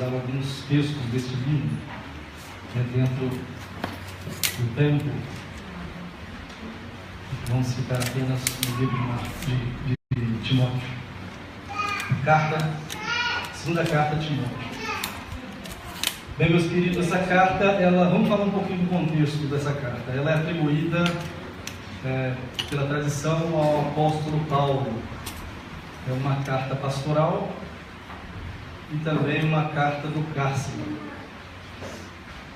usar alguns textos deste livro dentro do tempo. Vamos ficar apenas no livro de Timóteo. Segunda carta de Timóteo. Bem, meus queridos, essa carta, vamos falar um pouquinho do contexto dessa carta. Ela é atribuída pela tradição ao apóstolo Paulo. É uma carta pastoral e também uma carta do cárcere.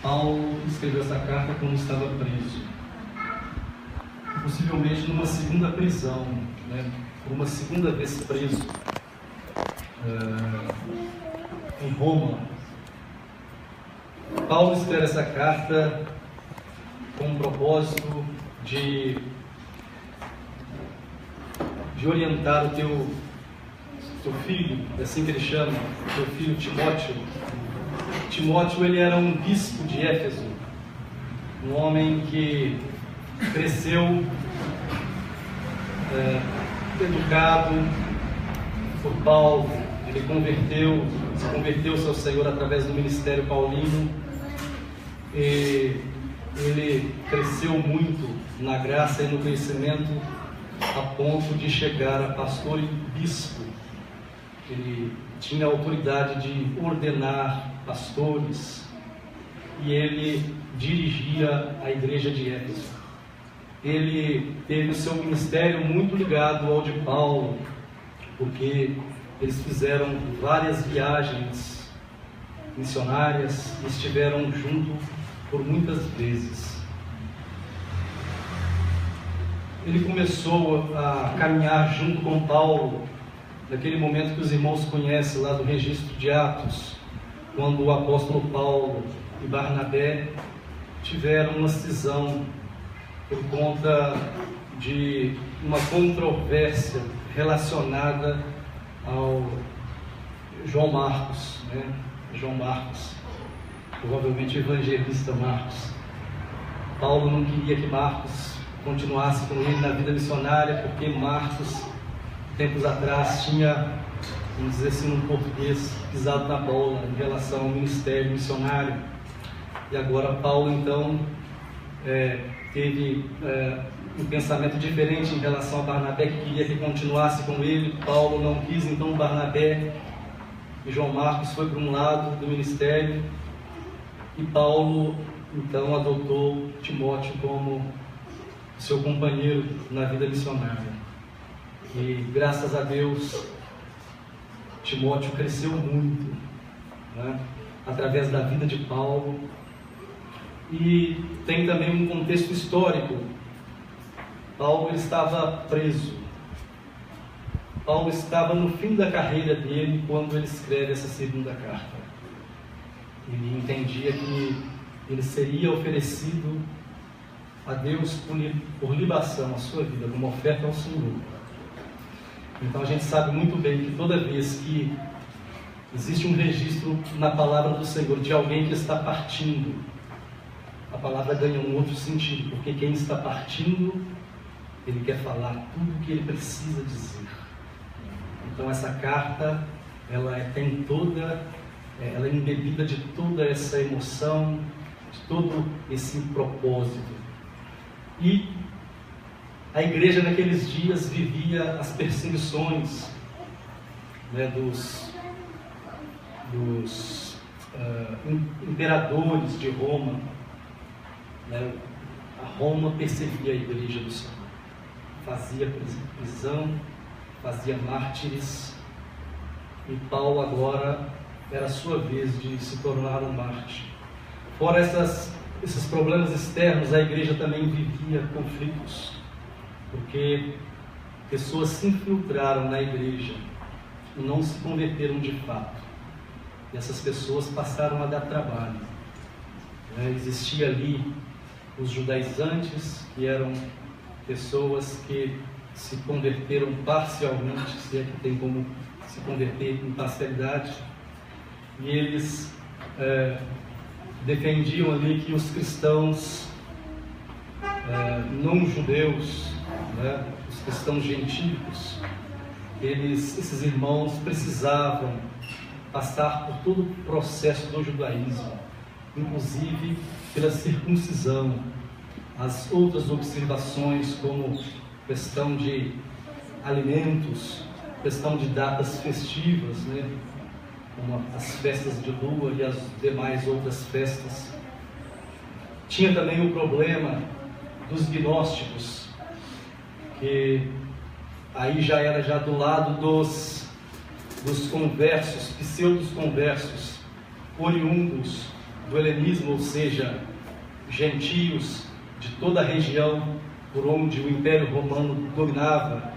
Paulo escreveu essa carta quando estava preso, possivelmente numa segunda prisão, por uma segunda vez preso em Roma. Paulo escreve essa carta com o propósito de orientar o teu filho, é assim que ele chama, teu filho Timóteo. Timóteo, ele era um bispo de Éfeso, um homem que cresceu educado por Paulo. Ele se converteu ao Senhor através do ministério paulino, e ele cresceu muito na graça e no conhecimento a ponto de chegar a pastor e bispo. Ele tinha a autoridade de ordenar pastores e ele dirigia a igreja de Éfeso. Ele teve o seu ministério muito ligado ao de Paulo, porque eles fizeram várias viagens missionárias e estiveram juntos por muitas vezes. Ele começou a caminhar junto com Paulo naquele momento que os irmãos conhecem lá do registro de Atos, quando o apóstolo Paulo e Barnabé tiveram uma cisão por conta de uma controvérsia relacionada ao João Marcos, João Marcos, provavelmente o evangelista Marcos. Paulo não queria que Marcos continuasse com ele na vida missionária, porque Marcos, tempos atrás, tinha, vamos dizer assim, um português pisado na bola em relação ao ministério missionário. E agora Paulo, então, teve um pensamento diferente em relação a Barnabé, que queria que continuasse com ele. Paulo não quis, então Barnabé e João Marcos foi para um lado do ministério, e Paulo então adotou Timóteo como seu companheiro na vida missionária. E graças a Deus Timóteo cresceu muito, através da vida de Paulo. E tem também um contexto histórico. Paulo estava preso. Paulo estava no fim da carreira dele quando ele escreve essa segunda carta. Ele entendia que ele seria oferecido a Deus por libação, a sua vida, como oferta ao Senhor. Então a gente sabe muito bem que toda vez que existe um registro na palavra do Senhor de alguém que está partindo, a palavra ganha um outro sentido, porque quem está partindo, ele quer falar tudo o que ele precisa dizer. Então essa carta, ela é embebida de toda essa emoção, de todo esse propósito. E a igreja naqueles dias vivia as perseguições dos imperadores de Roma. A Roma perseguia a igreja do Senhor, fazia prisão, fazia mártires, e Paulo agora era a sua vez de se tornar um mártir. Fora esses problemas externos, a igreja também vivia conflitos, porque pessoas se infiltraram na igreja e não se converteram de fato, e essas pessoas passaram a dar trabalho. Existia ali os judaizantes, que eram pessoas que se converteram parcialmente, se é que tem como se converter em parcialidade, e eles defendiam ali que os cristãos não judeus, os cristãos gentios, esses irmãos precisavam passar por todo o processo do judaísmo, inclusive pela circuncisão, as outras observações como questão de alimentos, questão de datas festivas, né? Como as festas de lua e as demais outras festas. Tinha também o problema dos gnósticos, que aí já era do lado dos conversos, pseudos conversos, oriundos do helenismo, ou seja, gentios de toda a região por onde o Império Romano dominava.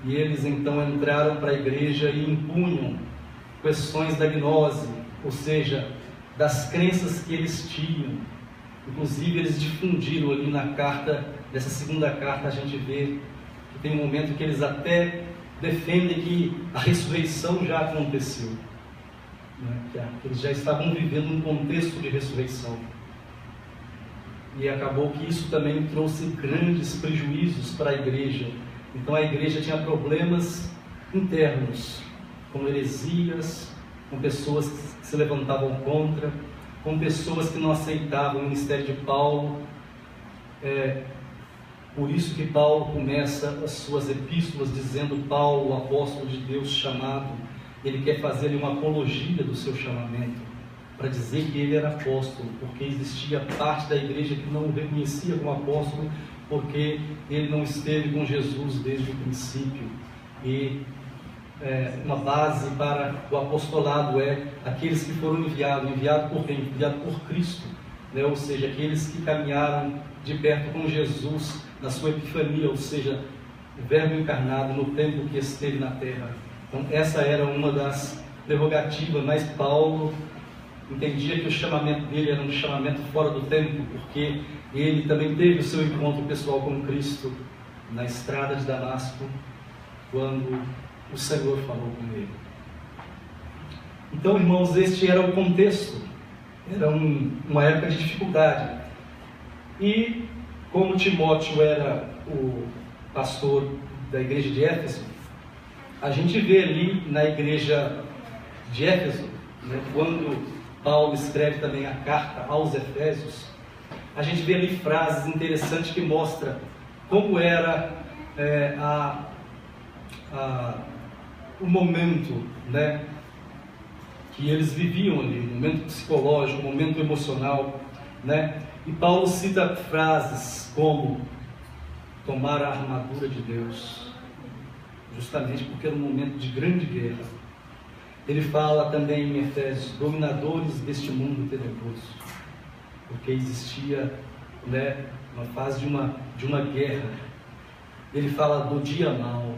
E eles então entraram para a igreja e impunham questões da gnose, ou seja, das crenças que eles tinham. Inclusive eles difundiram ali na carta, nessa segunda carta a gente vê que tem um momento que eles até defendem que a ressurreição já aconteceu, né? Que eles já estavam vivendo um contexto de ressurreição. E acabou que isso também trouxe grandes prejuízos para a igreja. Então a igreja tinha problemas internos, com heresias, com pessoas que se levantavam contra, com pessoas que não aceitavam o ministério de Paulo. Por isso que Paulo começa as suas epístolas dizendo: Paulo, o apóstolo de Deus chamado. Ele quer fazer uma apologia do seu chamamento, para dizer que ele era apóstolo, porque existia parte da igreja que não o reconhecia como apóstolo, porque ele não esteve com Jesus desde o princípio. E uma base para o apostolado é aqueles que foram enviados por quem? Enviado por Cristo, né? Ou seja, aqueles que caminharam de perto com Jesus na sua epifania, ou seja, o Verbo encarnado no tempo que esteve na terra. Então essa era uma das prerrogativas, mas Paulo entendia que o chamamento dele era um chamamento fora do tempo, porque ele também teve o seu encontro pessoal com Cristo na estrada de Damasco, quando o Senhor falou com ele. Então, irmãos, este era o contexto, era uma época de dificuldade. E como Timóteo era o pastor da igreja de Éfeso, a gente vê ali na igreja de Éfeso, né, quando Paulo escreve também a carta aos Efésios, a gente vê ali frases interessantes que mostram como era o momento, né, que eles viviam ali, o momento psicológico, o momento emocional, né? E Paulo cita frases como tomar a armadura de Deus, justamente porque era um momento de grande guerra. Ele fala também em Efésios, dominadores deste mundo tenebroso, porque existia, né, uma fase de uma guerra. Ele fala do dia mau,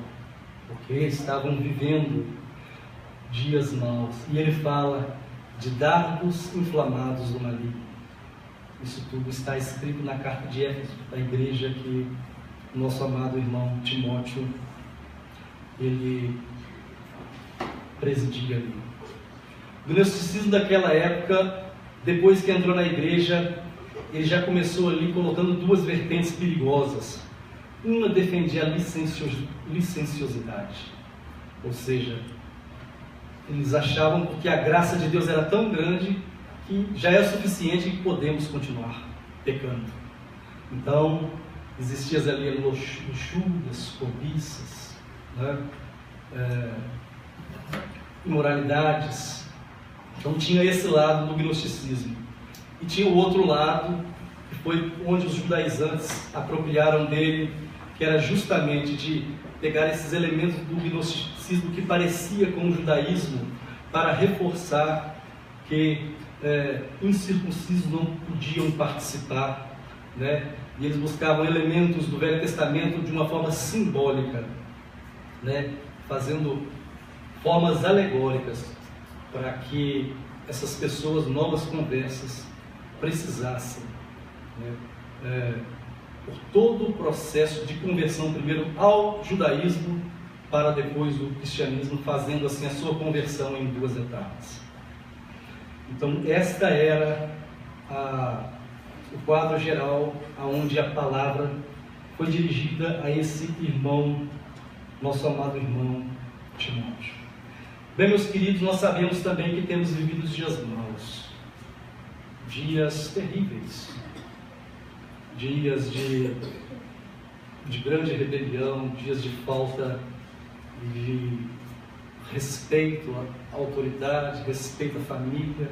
porque estavam vivendo dias maus. E ele fala de dardos inflamados do maligno. Isso tudo está escrito na carta de Éfeso, da igreja que o nosso amado irmão Timóteo, ele presidia ali. O gnosticismo daquela época, depois que entrou na igreja, ele já começou ali colocando duas vertentes perigosas. Uma defendia a licenciosidade, ou seja, eles achavam que a graça de Deus era tão grande que já é suficiente e podemos continuar pecando. Então, existiam ali luxúrias, cobiças, né? Imoralidades. Então tinha esse lado do gnosticismo. E tinha o outro lado, que foi onde os judaizantes apropriaram dele, que era justamente de pegar esses elementos do gnosticismo que parecia com o judaísmo, para reforçar que incircuncisos não podiam participar, né? E eles buscavam elementos do Velho Testamento de uma forma simbólica, né? Fazendo formas alegóricas para que essas pessoas novas conversas precisassem, né, por todo o processo de conversão, primeiro ao judaísmo, para depois o cristianismo, fazendo assim a sua conversão em duas etapas. Então esta era o quadro geral aonde a palavra foi dirigida a esse irmão, nosso amado irmão Timóteo. Bem, meus queridos, nós sabemos também que temos vivido dias maus, dias terríveis, dias de grande rebelião, dias de falta de respeito à autoridade, respeito à família,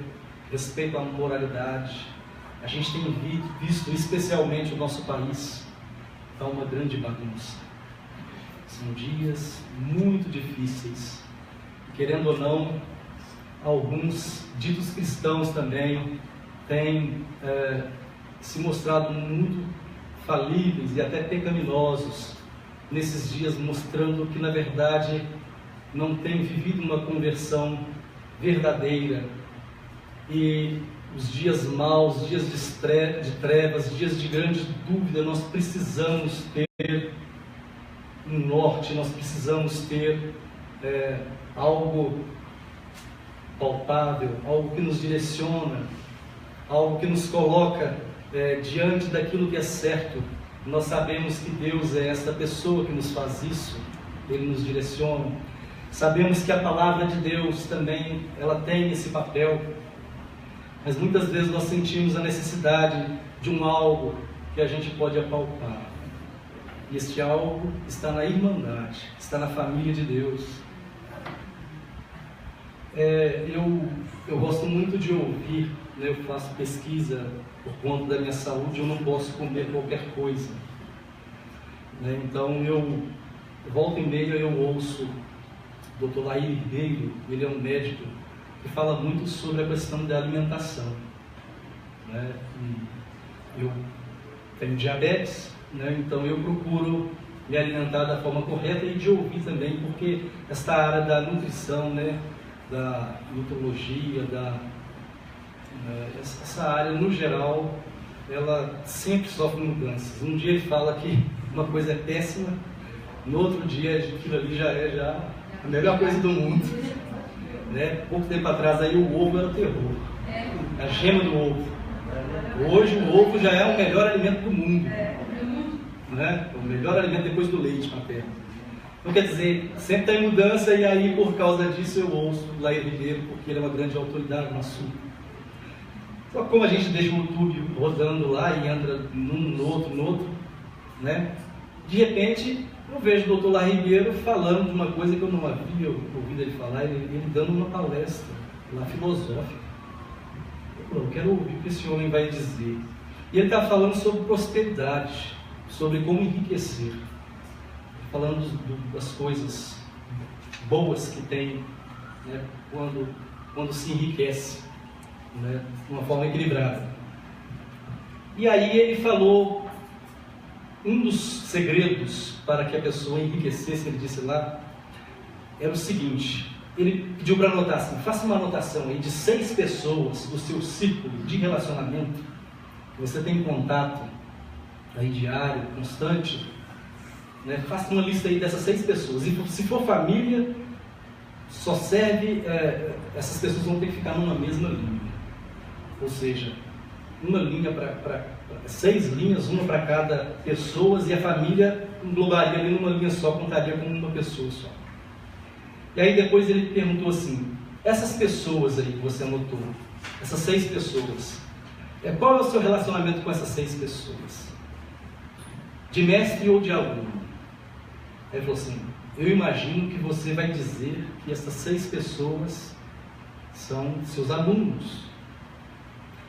respeito à moralidade. A gente tem visto, especialmente o nosso país, está uma grande bagunça. São dias muito difíceis. Querendo ou não, alguns ditos cristãos também têm se mostrado muito falíveis e até pecaminosos nesses dias, mostrando que na verdade não têm vivido uma conversão verdadeira. E os dias maus, dias de trevas, dias de grande dúvida, nós precisamos ter um norte, nós precisamos ter algo palpável, algo que nos direciona, algo que nos coloca diante daquilo que é certo. Nós sabemos que Deus é essa pessoa que nos faz isso, Ele nos direciona. Sabemos que a palavra de Deus também, ela tem esse papel, mas muitas vezes nós sentimos a necessidade de um algo que a gente pode apalpar. E este algo está na irmandade, está na família de Deus. Eu gosto muito de ouvir, né? Eu faço pesquisa por conta da minha saúde, eu não posso comer qualquer coisa, né? Então volta e meia eu ouço o Dr. Lair Ribeiro, ele é um médico que fala muito sobre a questão da alimentação, né? E eu tenho diabetes, né? Então eu procuro me alimentar da forma correta e de ouvir também, porque esta área da nutrição, né? Da nutrologia, essa área no geral, ela sempre sofre mudanças. Um dia ele fala que uma coisa é péssima, no outro dia aquilo ali já é a melhor coisa do mundo, né? Pouco tempo atrás aí o ovo era o terror, a gema do ovo. Hoje o ovo já é o melhor alimento do mundo, né? O melhor alimento depois do leite materno. Então, quer dizer, sempre está em mudança, e aí por causa disso eu ouço o Lair Ribeiro, porque ele é uma grande autoridade no assunto. Só que como a gente deixa o YouTube rodando lá e entra no outro, né? De repente eu vejo o Dr. Lair Ribeiro falando de uma coisa que eu não havia ouvido ele falar, ele dando uma palestra lá filosófica. Eu quero ouvir o que esse homem vai dizer. E ele está falando sobre prosperidade, sobre como enriquecer. Falando das coisas boas que tem, né, quando se enriquece, né, de uma forma equilibrada. E aí ele falou um dos segredos para que a pessoa enriquecesse, ele disse lá, era o seguinte: ele pediu para anotar assim, faça uma anotação aí de 6 pessoas do seu círculo de relacionamento que você tem contato aí diário, constante, né? Faça uma lista aí dessas 6 pessoas. E se for família, só serve, essas pessoas vão ter que ficar numa mesma linha. Ou seja, uma linha para 6 linhas, uma para cada pessoa, e a família englobaria ali numa linha só, contaria como uma pessoa só. E aí depois ele perguntou assim: essas pessoas aí que você anotou, essas 6 pessoas, qual é o seu relacionamento com essas 6 pessoas? De mestre ou de aluno? Aí ele falou assim: eu imagino que você vai dizer que essas 6 pessoas são seus alunos.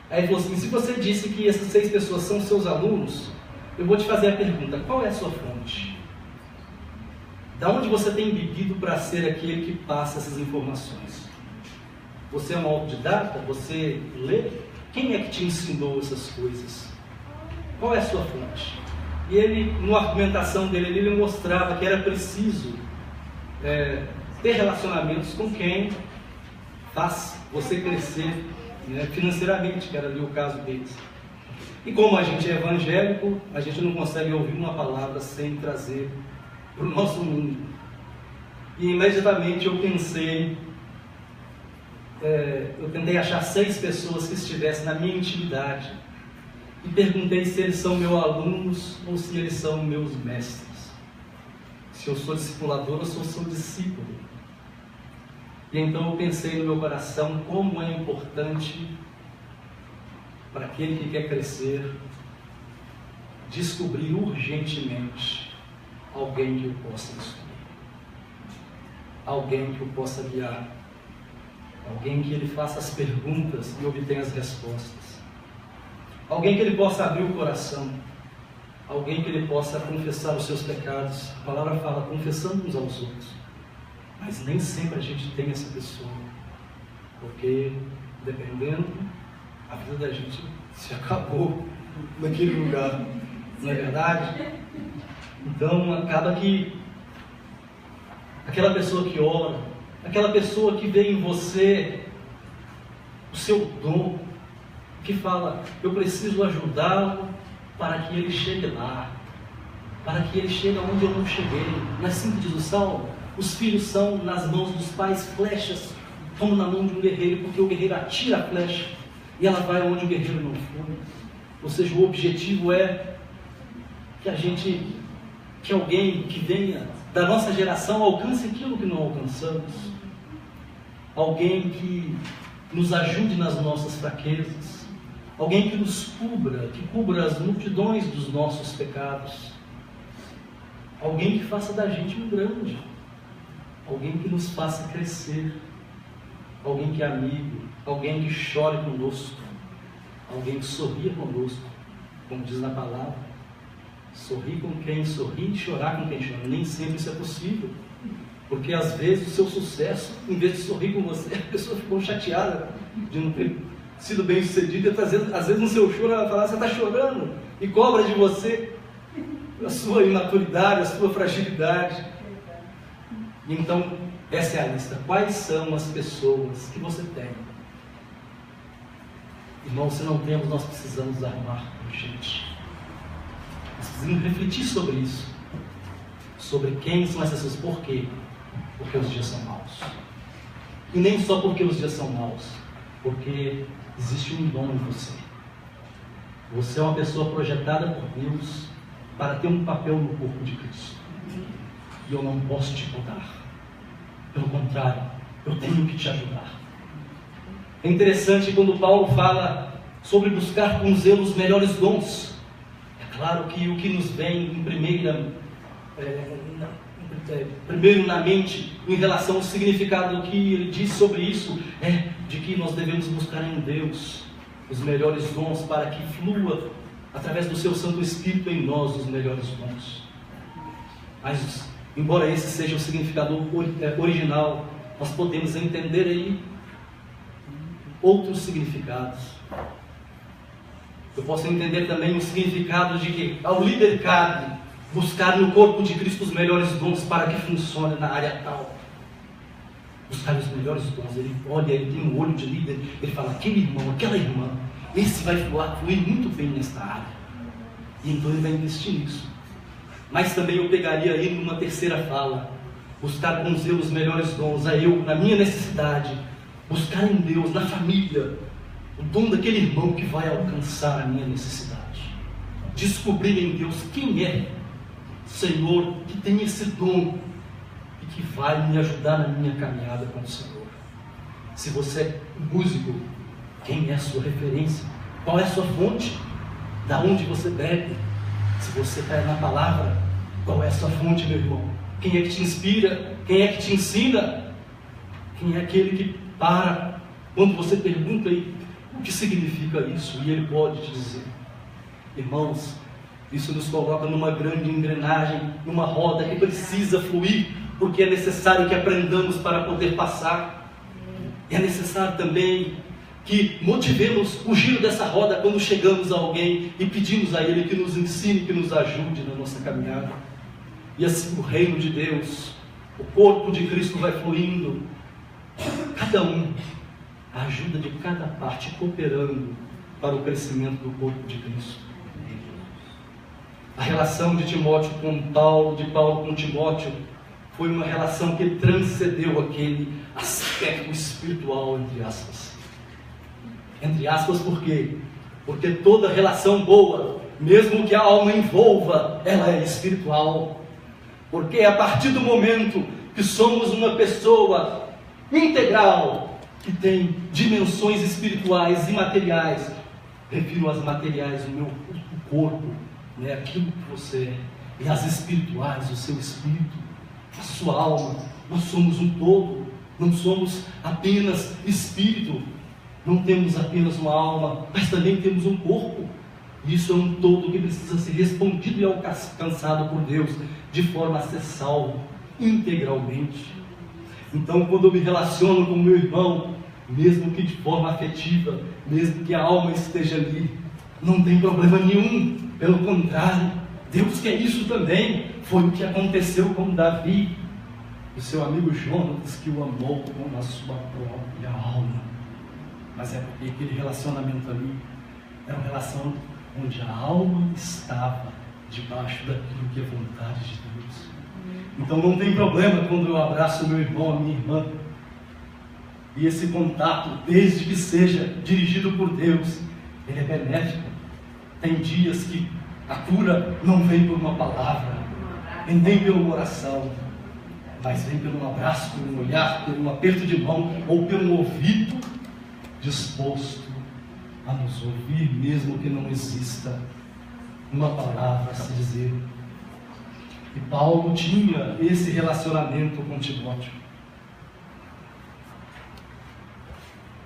Aí ele falou assim: se você disse que essas 6 pessoas são seus alunos, eu vou te fazer a pergunta: qual é a sua fonte? Da onde você tem bebido para ser aquele que passa essas informações? Você é um autodidata? Você lê? Quem é que te ensinou essas coisas? Qual é a sua fonte? E ele, na argumentação dele, ele mostrava que era preciso ter relacionamentos com quem faz você crescer, né, financeiramente, que era ali o caso deles. E como a gente é evangélico, a gente não consegue ouvir uma palavra sem trazer para o nosso mundo. E imediatamente eu pensei, eu tentei achar 6 pessoas que estivessem na minha intimidade e perguntei se eles são meus alunos ou se eles são meus mestres, se eu sou discipulador ou se eu sou discípulo. E então eu pensei no meu coração como é importante para aquele que quer crescer descobrir urgentemente alguém que o possa instruir, alguém que o possa guiar, alguém que ele faça as perguntas e obtenha as respostas, alguém que ele possa abrir o coração, alguém que ele possa confessar os seus pecados. A palavra fala confessando uns aos outros, mas nem sempre a gente tem essa pessoa, porque dependendo, a vida da gente se acabou naquele lugar, não é verdade? Então acaba que aquela pessoa que ora, aquela pessoa que vê em você o seu dom, que fala, eu preciso ajudá-lo para que ele chegue lá, para que ele chegue onde eu não cheguei. Não é assim que diz o Salmo? Os filhos são nas mãos dos pais flechas, como na mão de um guerreiro, porque o guerreiro atira a flecha e ela vai onde o guerreiro não foi. Ou seja, o objetivo é que alguém que venha da nossa geração alcance aquilo que não alcançamos, alguém que nos ajude nas nossas fraquezas, alguém que nos cubra, que cubra as multidões dos nossos pecados, alguém que faça da gente um grande, alguém que nos faça crescer, alguém que é amigo, alguém que chore conosco, alguém que sorria conosco, como diz na palavra. Sorrir com quem sorri e chorar com quem chora. Nem sempre isso é possível, porque às vezes o seu sucesso, em vez de sorrir com você, a pessoa ficou chateada de não ter sido bem sucedida. Às vezes no seu choro ela fala, você está chorando, e cobra de você a sua imaturidade, a sua fragilidade. Então essa é a lista. Quais são as pessoas que você tem? Irmão, se não temos, nós precisamos arrumar urgente. Nós precisamos refletir sobre isso, sobre quem são essas pessoas. Por quê? Porque os dias são maus. E nem só porque os dias são maus, porque existe um dom em você. Você é uma pessoa projetada por Deus para ter um papel no corpo de Cristo. E eu não posso te podar. Pelo contrário, eu tenho que te ajudar. É interessante quando Paulo fala sobre buscar com zelo os melhores dons. É claro que o que nos vem em primeiro na mente, em relação ao significado que ele diz sobre isso, é de que nós devemos buscar em Deus os melhores dons para que flua, através do seu Santo Espírito em nós, os melhores dons. Mas, embora esse seja o significado original, nós podemos entender aí outros significados. Eu posso entender também o significado de que ao líder cabe buscar no corpo de Cristo os melhores dons para que funcione na área tal. Buscar os melhores dons. Ele olha, ele tem um olho de líder, ele fala, aquele irmão, aquela irmã, esse vai fluir muito bem nesta área. E então ele vai investir nisso. Mas também eu pegaria aí numa terceira fala, buscar com zelo os melhores dons, a eu, na minha necessidade, buscar em Deus, na família, o dom daquele irmão que vai alcançar a minha necessidade. Descobrir em Deus quem é Senhor que tem esse dom e que vai me ajudar na minha caminhada com o Senhor. Se você é músico, quem é a sua referência? Qual é a sua fonte? Da onde você bebe? Se você está na palavra, qual é a sua fonte, meu irmão? Quem é que te inspira? Quem é que te ensina? Quem é aquele que para quando você pergunta aí, o que significa isso? E ele pode te dizer. Irmãos, isso nos coloca numa grande engrenagem, numa roda que precisa fluir, porque é necessário que aprendamos para poder passar. É necessário também que motivemos o giro dessa roda quando chegamos a alguém e pedimos a ele que nos ensine, que nos ajude na nossa caminhada. E assim o reino de Deus, o corpo de Cristo vai fluindo, cada um, a ajuda de cada parte cooperando para o crescimento do corpo de Cristo. A relação de Timóteo com Paulo, de Paulo com Timóteo, foi uma relação que transcendeu aquele aspecto espiritual, entre aspas. Entre aspas, por quê? Porque toda relação boa, mesmo que a alma envolva, ela é espiritual. Porque a partir do momento que somos uma pessoa integral, que tem dimensões espirituais e materiais. Refiro às materiais, o corpo, né, aquilo que você é, e as espirituais, o seu espírito, a sua alma. Nós somos um todo, não somos apenas espírito, não temos apenas uma alma, mas também temos um corpo. Isso é um todo que precisa ser respondido e alcançado por Deus, de forma a ser salvo integralmente. Então, quando eu me relaciono com o meu irmão, mesmo que de forma afetiva, mesmo que a alma esteja ali, não tem problema nenhum. Pelo contrário, Deus quer isso também. Foi o que aconteceu com Davi, o seu amigo Jonatas, que o amou com a sua própria alma. Mas é porque aquele relacionamento ali era uma relação onde a alma estava debaixo daquilo que é vontade de Deus. Então não tem problema quando eu abraço meu irmão, a minha irmã, e esse contato, desde que seja dirigido por Deus, ele é benéfico. Tem dias que a cura não vem por uma palavra, nem pela uma oração, mas vem pelo abraço, pelo olhar, pelo aperto de mão, ou pelo ouvido disposto a nos ouvir, mesmo que não exista uma palavra a se dizer. E Paulo tinha esse relacionamento com Timóteo.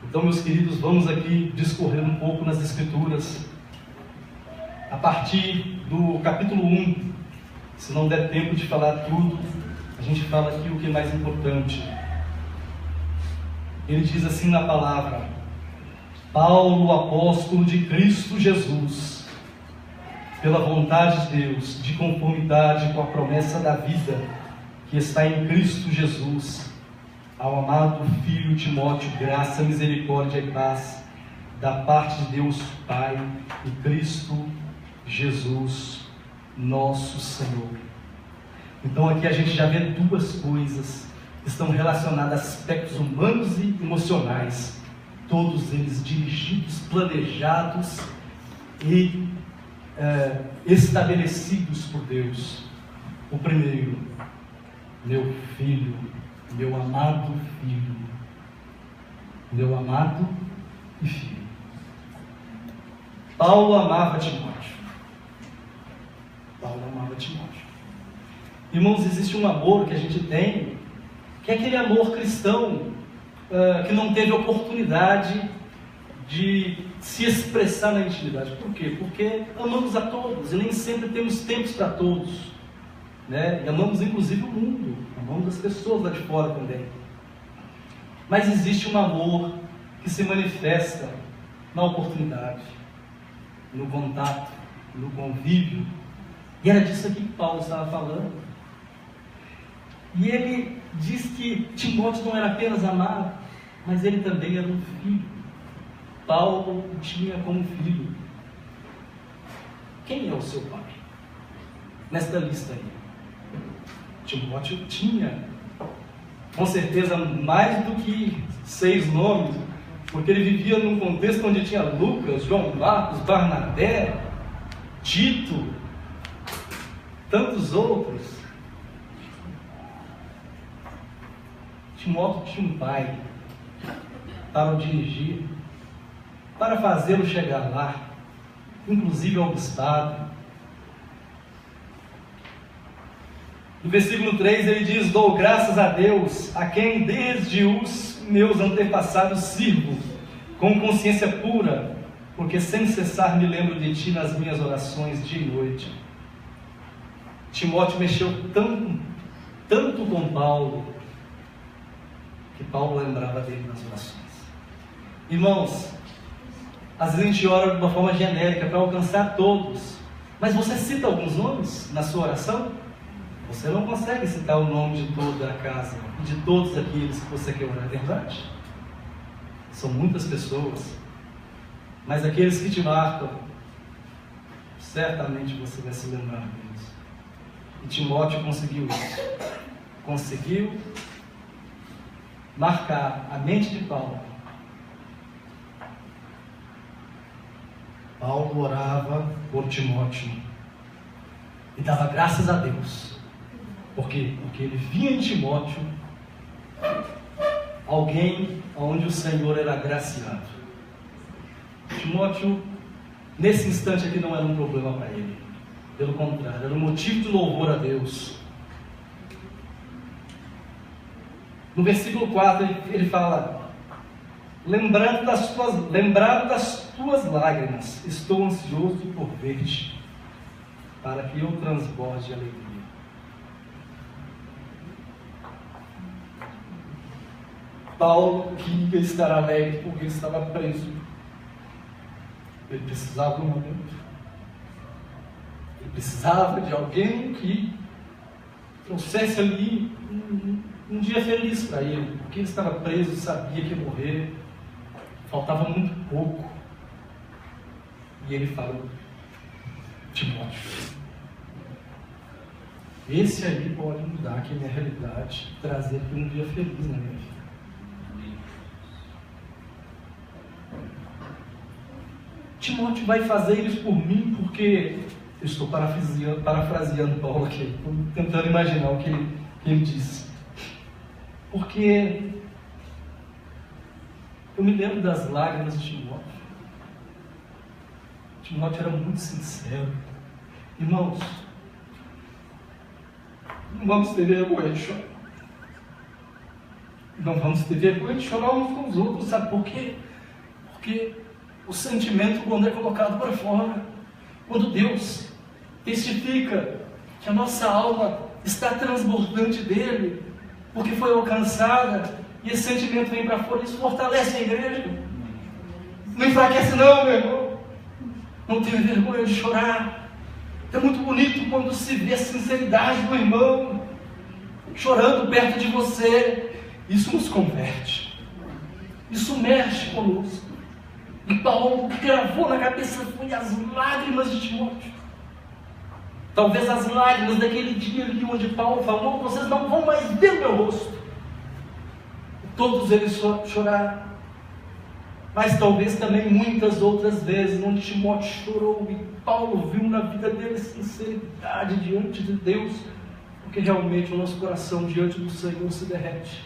Então, meus queridos, vamos aqui discorrer um pouco nas Escrituras, a partir do capítulo 1. Se não der tempo de falar tudo, a gente fala aqui o que é mais importante. Ele diz assim na palavra: Paulo, apóstolo de Cristo Jesus, pela vontade de Deus, de conformidade com a promessa da vida que está em Cristo Jesus, ao amado filho Timóteo, graça, misericórdia e paz, da parte de Deus Pai e Cristo Jesus, nosso Senhor. Então aqui a gente já vê duas coisas que estão relacionadas a aspectos humanos e emocionais, todos eles dirigidos, planejados e estabelecidos por Deus. O primeiro, meu filho, meu amado filho, meu amado e filho. Paulo amava Timóteo. Paulo amava Timóteo. Irmãos, existe um amor que a gente tem, que é aquele amor cristão, que não teve oportunidade de se expressar na intimidade. Por quê? Porque amamos a todos e nem sempre temos tempos para todos, né? E amamos inclusive o mundo, amamos as pessoas lá de fora também. Mas existe um amor que se manifesta na oportunidade, no contato, no convívio. E era disso aqui que Paulo estava falando. E ele diz que Timóteo não era apenas amado, mas ele também era um filho. Paulo o tinha como filho. Quem é o seu pai? Nesta lista aí. Timóteo tinha, com certeza, mais do que 6 nomes, porque ele vivia num contexto onde tinha Lucas, João Marcos, Barnabé, Tito, tantos outros. Timóteo tinha um pai para o dirigir, para fazê-lo chegar lá, inclusive ao bispado. No versículo 3 ele diz: dou graças a Deus, a quem desde os meus antepassados sirvo, com consciência pura, porque sem cessar me lembro de ti nas minhas orações dia e noite. Timóteo mexeu tanto com Paulo, que Paulo lembrava dele nas orações. Irmãos, às vezes a gente ora de uma forma genérica para alcançar todos, mas você cita alguns nomes na sua oração? Você não consegue citar o nome de toda a casa, de todos aqueles que você quer orar, é verdade? São muitas pessoas, mas aqueles que te marcam, certamente você vai se lembrar deles. E Timóteo conseguiu isso. Conseguiu marcar a mente de Paulo. Paulo orava por Timóteo e dava graças a Deus. Por quê? Porque ele via em Timóteo alguém onde o Senhor era agraciado. Timóteo, nesse instante aqui, não era um problema para ele. Pelo contrário, era um motivo de louvor a Deus. No versículo 4 ele fala: lembrado das tuas lágrimas, estou ansioso por ver-te, para que eu transborde de alegria. Paulo queria estar alegre porque ele estava preso. Ele precisava de um momento. Ele precisava de alguém que trouxesse ali um dia feliz para ele, porque ele estava preso, sabia que ia morrer, faltava muito pouco. E ele falou: Timóteo, esse aí pode mudar aqui a minha realidade, trazer aqui um dia feliz na minha vida. Timóteo vai fazer isso por mim porque, eu estou parafraseando Paulo aqui, estou tentando imaginar o que ele disse. Porque eu me lembro das lágrimas de Timóteo. Timóteo era muito sincero. Irmãos, não vamos ter vergonha de chorar. Não vamos ter vergonha de chorar uns com os outros, sabe por quê? Porque o sentimento, quando é colocado para fora, quando Deus testifica que a nossa alma está transbordante dele, porque foi alcançada, e esse sentimento vem para fora, isso fortalece a igreja. Não enfraquece não, meu irmão. Não tenha vergonha de chorar. É muito bonito quando se vê a sinceridade do irmão chorando perto de você. Isso nos converte. Isso mexe conosco. E Paulo, o que gravou na cabeça foi as lágrimas de Timóteo. Talvez as lágrimas daquele dia ali onde Paulo falou: vocês não vão mais ver o meu rosto. Todos eles choraram. Mas talvez também muitas outras vezes onde Timóteo chorou e Paulo viu na vida dele sinceridade diante de Deus, porque realmente o nosso coração diante do Senhor se derrete.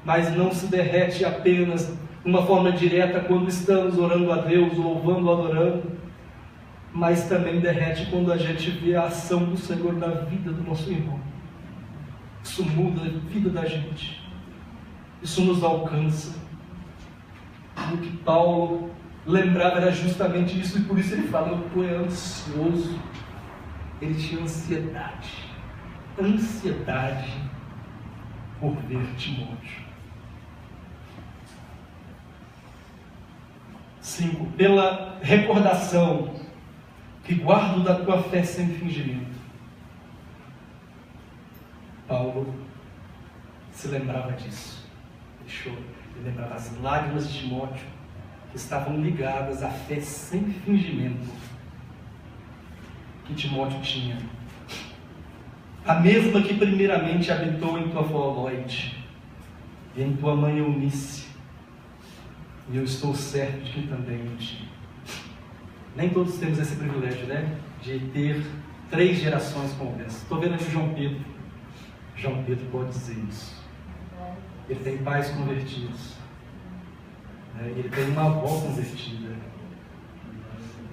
Mas não se derrete apenas de uma forma direta quando estamos orando a Deus, louvando, adorando, mas também derrete quando a gente vê a ação do Senhor na vida do nosso irmão. Isso muda a vida da gente. Isso nos alcança. O que Paulo lembrava era justamente isso, e por isso ele fala: eu estou ansioso. Ele tinha ansiedade por ver Timóteo. 5. Pela recordação que guardo da tua fé sem fingimento. Paulo se lembrava disso. Ele lembrava as lágrimas de Timóteo, que estavam ligadas à fé sem fingimento que Timóteo tinha. A mesma que primeiramente habitou em tua avó Loide e em tua mãe Eunice. E eu estou certo de que também em ti. Nem todos temos esse privilégio, né? De ter 3 gerações conversas. Estou vendo aqui João Pedro. João Pedro pode dizer isso. Ele tem pais convertidos. Ele tem uma avó convertida.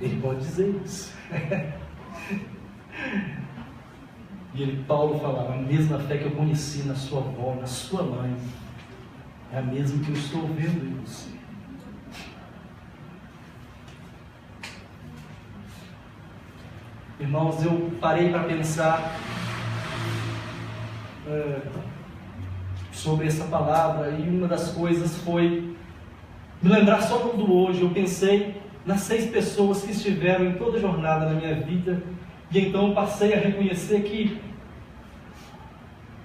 Ele pode dizer isso. E Paulo falava: a mesma fé que eu conheci na sua avó, na sua mãe, é a mesma que eu estou vendo em você. Irmãos, eu parei para pensar sobre essa palavra, e uma das coisas foi me lembrar só do hoje. Eu pensei nas 6 pessoas que estiveram em toda a jornada na minha vida, e então eu passei a reconhecer que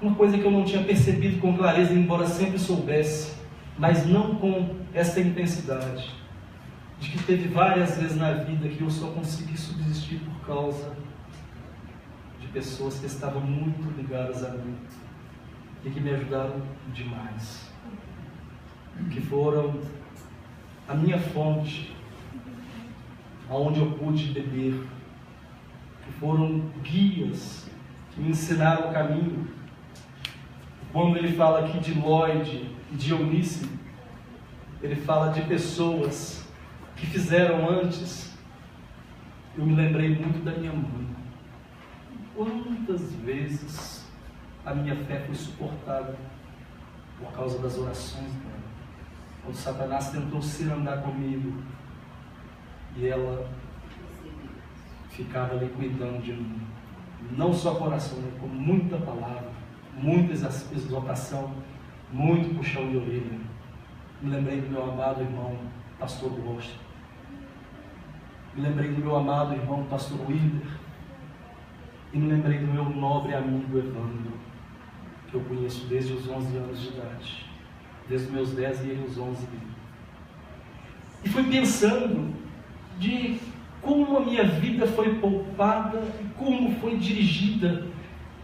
uma coisa que eu não tinha percebido com clareza, embora sempre soubesse, mas não com essa intensidade, de que teve várias vezes na vida que eu só consegui subsistir por causa de pessoas que estavam muito ligadas a mim e que me ajudaram demais, que foram a minha fonte, aonde eu pude beber, que foram guias que me ensinaram o caminho. Quando ele fala aqui de Lloyd e de Eunice, ele fala de pessoas que fizeram antes. Eu me lembrei muito da minha mãe. Quantas vezes a minha fé foi suportada por causa das orações dela. Quando Satanás tentou cirandar comigo e ela ficava ali cuidando de mim, não só com oração, mas com muita palavra, muita exortação, muito puxão de orelha. Me lembrei do meu amado irmão pastor Rocha, me lembrei do meu amado irmão pastor Willer, e me lembrei do meu nobre amigo Evandro, que eu conheço desde os 11 anos de idade, desde os meus 10 e ele os 11 dele. E fui pensando de como a minha vida foi poupada e como foi dirigida.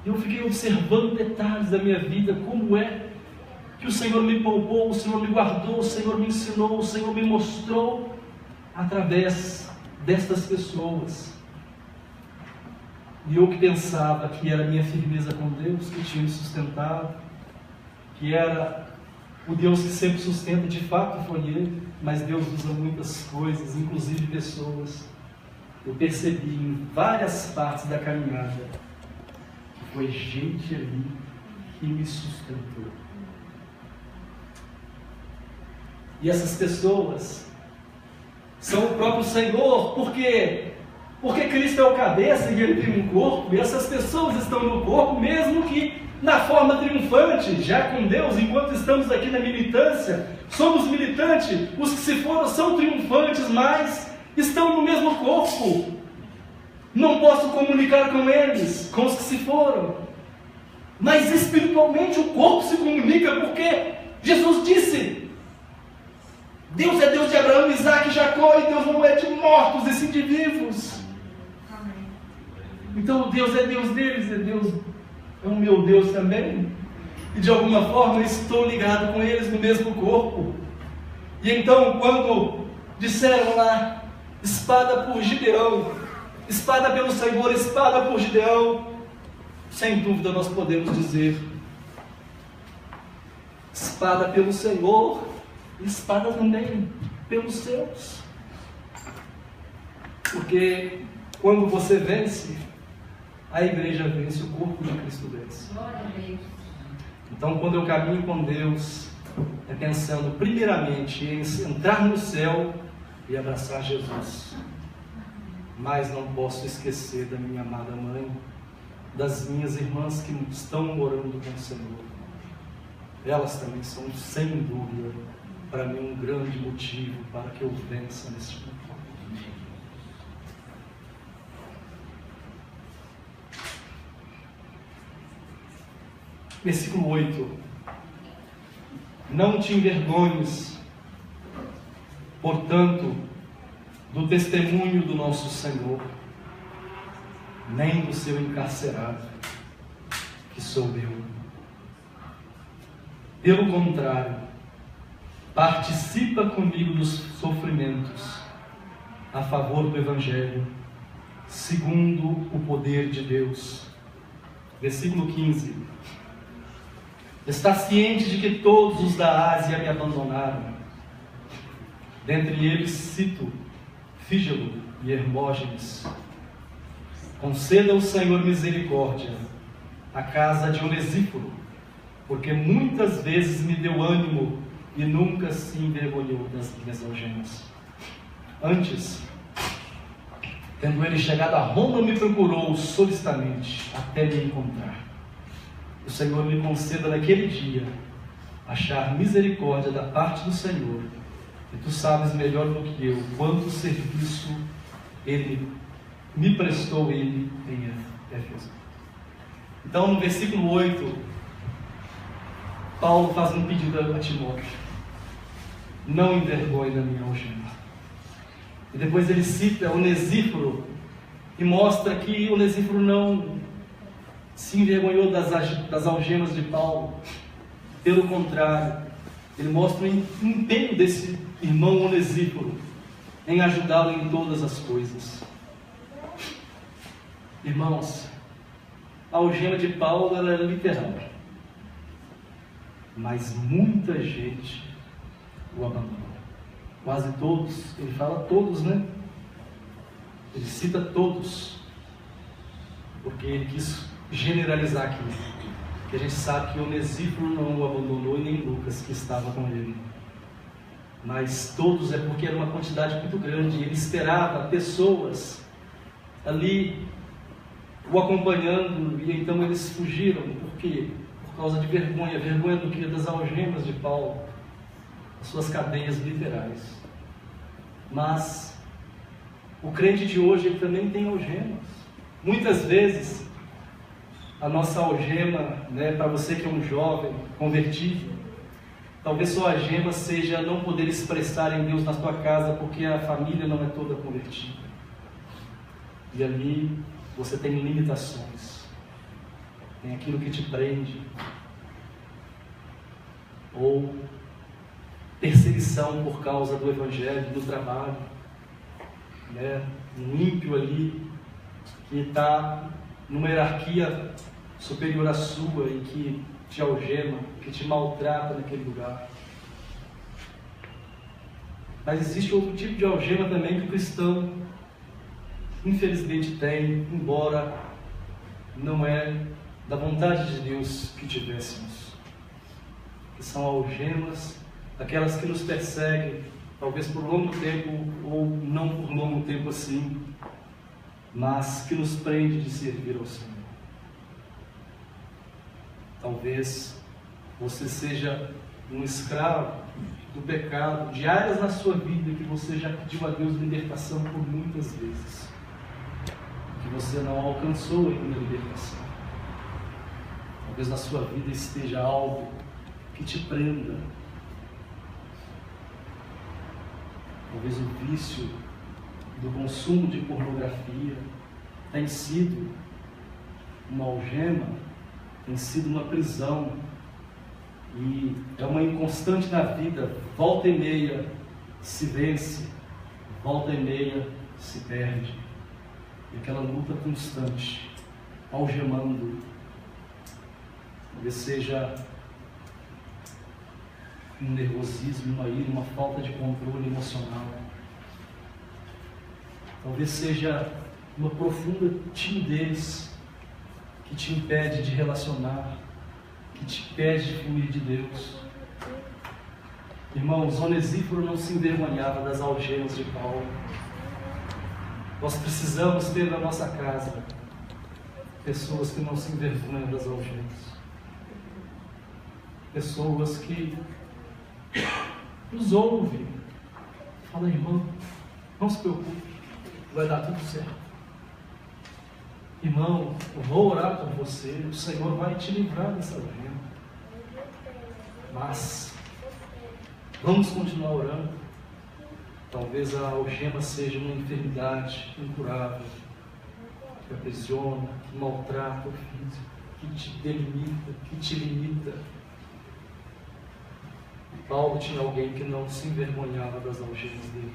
Eu fiquei observando detalhes da minha vida, como é que o Senhor me poupou, o Senhor me guardou, o Senhor me ensinou, o Senhor me mostrou através destas pessoas. E eu que pensava que era a minha firmeza com Deus que tinha me sustentado, que era o Deus que sempre sustenta, de fato foi Ele, mas Deus usa muitas coisas, inclusive pessoas. Eu percebi em várias partes da caminhada que foi gente ali que me sustentou. E essas pessoas são o próprio Senhor, porque Cristo é o cabeça e Ele tem um corpo, e essas pessoas estão no corpo, mesmo que na forma triunfante, já com Deus, enquanto estamos aqui na militância, somos militantes, os que se foram são triunfantes, mas estão no mesmo corpo. Não posso comunicar com eles, com os que se foram, mas espiritualmente o corpo se comunica, porque Jesus disse: Deus é Deus de Abraão, Isaac e Jacó, e Deus não é de mortos e sim de vivos. Então Deus é Deus deles, é o meu Deus também, e de alguma forma estou ligado com eles no mesmo corpo. E então, quando disseram lá, espada por Gideão, espada pelo Senhor, espada por Gideão, sem dúvida nós podemos dizer, espada pelo Senhor, espada também pelos seus. Porque quando você vence, a igreja vence, o corpo de Cristo vence. Então, quando eu caminho com Deus, é pensando primeiramente em entrar no céu e abraçar Jesus. Mas não posso esquecer da minha amada mãe, das minhas irmãs que estão morando com o Senhor. Elas também são, sem dúvida, para mim um grande motivo para que eu vença neste mundo. Versículo 8: não te envergonhes, portanto, do testemunho do nosso Senhor, nem do seu encarcerado, que sou eu. Pelo contrário, participa comigo dos sofrimentos a favor do Evangelho, segundo o poder de Deus. Versículo 15: está ciente de que todos os da Ásia me abandonaram. Dentre eles cito Fígelo e Hermógenes. Conceda ao Senhor misericórdia à casa de Onesíforo, porque muitas vezes me deu ânimo e nunca se envergonhou das minhas algemas. Antes, tendo ele chegado a Roma, me procurou solicitamente até me encontrar. O Senhor me conceda naquele dia achar misericórdia da parte do Senhor, e tu sabes melhor do que eu quanto serviço ele me prestou ele em Éfeso. Então, no versículo 8, Paulo faz um pedido a Timóteo: não envergonhe da minha algema. E depois ele cita Onesíforo e mostra que Onesíforo não se envergonhou das algemas de Paulo. Pelo contrário, ele mostra o empenho desse irmão Onesíforo em ajudá-lo em todas as coisas. Irmãos, a algema de Paulo era literal. mas muita gente o abandonou. Quase todos, ele fala todos, né? Ele cita todos, porque ele quis generalizar aqui, que a gente sabe que Onesíforo não o abandonou e nem Lucas, que estava com ele. Mas todos é porque era uma quantidade muito grande, ele esperava pessoas ali o acompanhando, e então eles fugiram. Por quê? Por causa de vergonha. Vergonha do que? Das algemas de Paulo, as suas cadeias literais. Mas o crente de hoje, ele também tem algemas. Muitas vezes a nossa algema, né, para você que é um jovem convertido, talvez sua algema seja não poder expressar em Deus na sua casa, porque a família não é toda convertida. E ali você tem limitações, tem aquilo que te prende, ou perseguição por causa do evangelho, do trabalho, né? Um ímpio ali que está numa hierarquia superior à sua e que te algema, que te maltrata naquele lugar. Mas existe outro tipo de algema também que o cristão infelizmente tem, embora não é da vontade de Deus que tivéssemos, que são algemas, aquelas que nos perseguem, talvez por longo tempo ou não por longo tempo assim, mas que nos prende de servir ao Senhor. Talvez você seja um escravo do pecado, de áreas na sua vida que você já pediu a Deus libertação por muitas vezes, que você não alcançou ainda a libertação. Talvez na sua vida esteja algo que te prenda. Talvez o vício do consumo de pornografia tem sido uma algema, tem sido uma prisão, e é uma inconstante na vida. Volta e meia se vence, volta e meia se perde, e aquela luta constante, algemando. Talvez seja um nervosismo, uma ira, uma falta de controle emocional. Talvez seja uma profunda timidez que te impede de relacionar, que te impede de fluir de Deus. Irmãos, Onesíforo não se envergonhava das algemas de Paulo. Nós precisamos ter na nossa casa pessoas que não se envergonham das algemas, pessoas que nos ouvem, fala: irmão, não se preocupe, vai dar tudo certo. Irmão, eu vou orar por você, o Senhor vai te livrar dessa algema. Mas vamos continuar orando. Talvez a algema seja uma enfermidade incurável, que aprisiona, que maltrata o físico, que te delimita, que te limita. Paulo tinha alguém que não se envergonhava das algemas dele.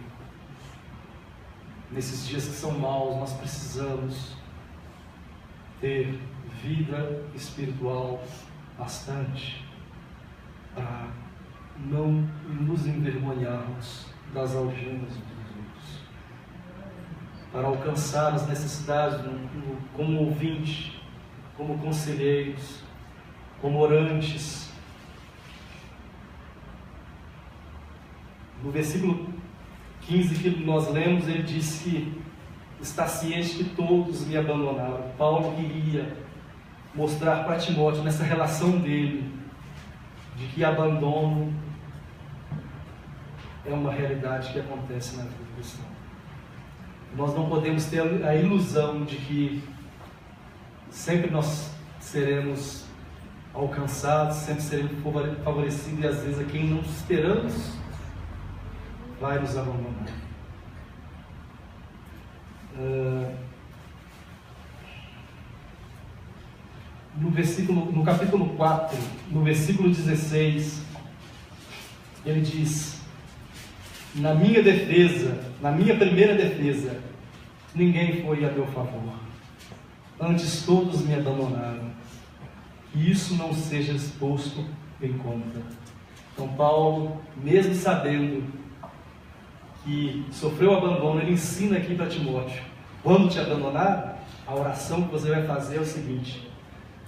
Nesses dias que são maus, nós precisamos ter vida espiritual bastante para não nos envergonharmos das algemas dos outros, para alcançar as necessidades como ouvinte, como conselheiros, como orantes. No versículo 15 que nós lemos, ele diz que está ciente que todos me abandonaram. Paulo queria mostrar para Timóteo, nessa relação dele, de que abandono é uma realidade que acontece na vida cristã. Nós não podemos ter a ilusão de que sempre nós seremos alcançados, sempre seremos favorecidos, e às vezes a quem não esperamos vai nos abandonar. No capítulo 4, no versículo 16, ele diz: na minha defesa, na minha primeira defesa, ninguém foi a meu favor, antes todos me abandonaram. Que isso não seja exposto em conta. Então Paulo, mesmo sabendo que sofreu abandono, ele ensina aqui para Timóteo: quando te abandonar, a oração que você vai fazer é o seguinte: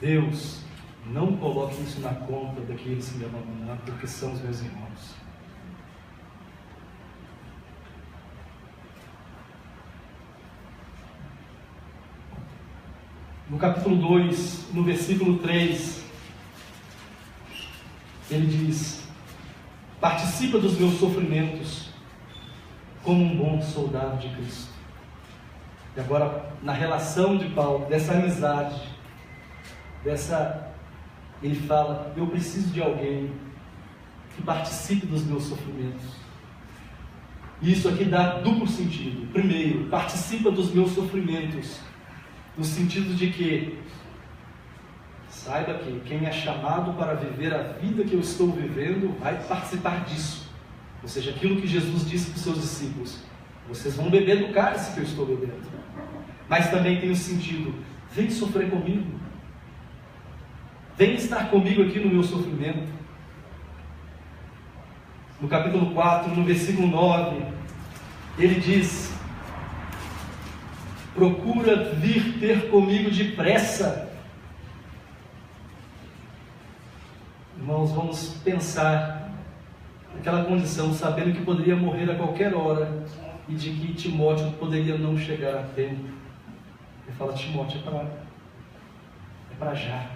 Deus, não coloque isso na conta daqueles que me abandonaram, porque são os meus irmãos. No capítulo 2, no versículo 3, ele diz: participa dos meus sofrimentos como um bom soldado de Cristo. E agora, na relação de Paulo, dessa amizade, ele fala: eu preciso de alguém que participe dos meus sofrimentos. E isso aqui dá duplo sentido. Primeiro, participa dos meus sofrimentos, no sentido de que saiba que quem é chamado para viver a vida que eu estou vivendo vai participar disso. Ou seja, aquilo que Jesus disse para os seus discípulos: vocês vão beber do cálice que eu estou bebendo. Mas também tem o sentido: vem sofrer comigo, vem estar comigo aqui no meu sofrimento. No capítulo 4, no versículo 9, ele diz: procura vir ter comigo depressa. Irmãos, vamos pensar naquela condição, sabendo que poderia morrer a qualquer hora e de que Timóteo poderia não chegar a tempo. Ele fala: Timóteo, é para já.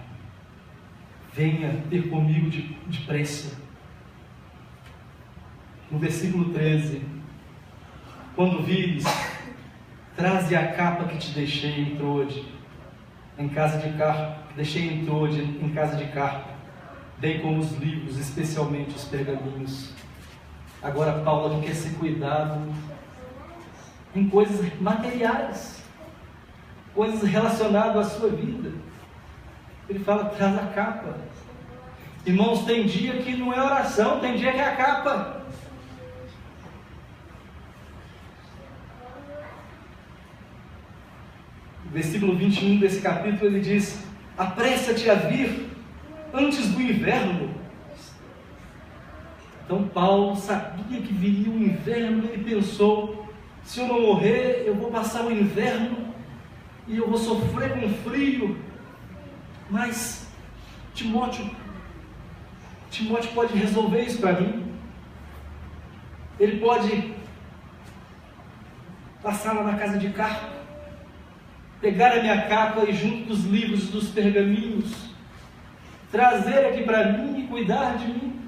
Venha ter comigo depressa. No versículo 13: quando vires, traze a capa que te deixei em Troade, em casa de Carpo, bem como os livros, especialmente os pergaminhos. Agora Paulo quer ser cuidado em coisas materiais, coisas relacionadas à sua vida. Ele fala: traz a capa. Irmãos, tem dia que não é oração, tem dia que é a capa. Versículo 21 desse capítulo, ele diz: apressa-te a vir antes do inverno. Então Paulo sabia que viria o inverno. Ele pensou: se eu não morrer, eu vou passar o inverno e eu vou sofrer com frio. Mas Timóteo pode resolver isso para mim. Ele pode passar lá na casa de Carpo, pegar a minha capa e junto dos livros, dos pergaminhos, trazer aqui para mim e cuidar de mim.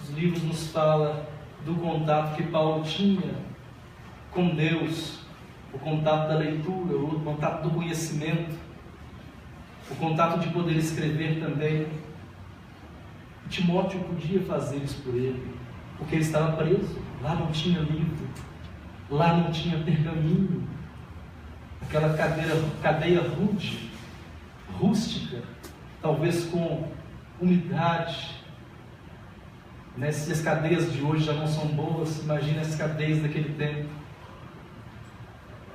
Os livros nos falam do contato que Paulo tinha com Deus, o contato da leitura, o contato do conhecimento, o contato de poder escrever também. E Timóteo podia fazer isso por ele, porque ele estava preso. Lá não tinha livro, lá não tinha pergaminho, aquela cadeia rústica, talvez com umidade. Se as cadeias de hoje já não são boas, imagina as cadeias daquele tempo.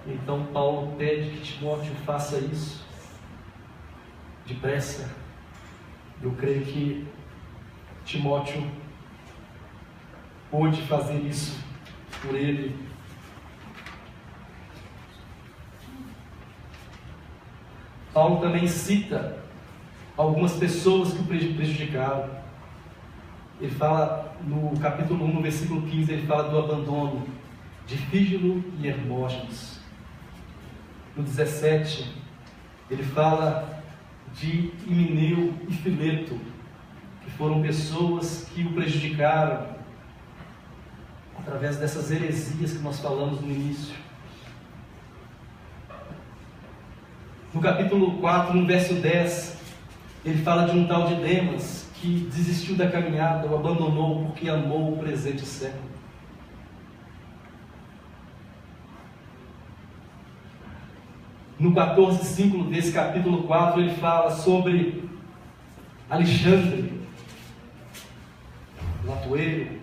Então Paulo pede que Timóteo faça isso depressa. Eu creio que Timóteo pôde fazer isso por ele. Paulo também cita algumas pessoas que o prejudicaram. Ele fala no capítulo 1, no versículo 15, ele fala do abandono de Fígelo e Hermógenes. No 17, ele fala de Himeneu e Fileto, que foram pessoas que o prejudicaram através dessas heresias que nós falamos no início. No capítulo 4, no verso 10, ele fala de um tal de Demas, que desistiu da caminhada, o abandonou porque amou o presente século. No 14:5 desse capítulo 4, ele fala sobre Alexandre, latoeiro,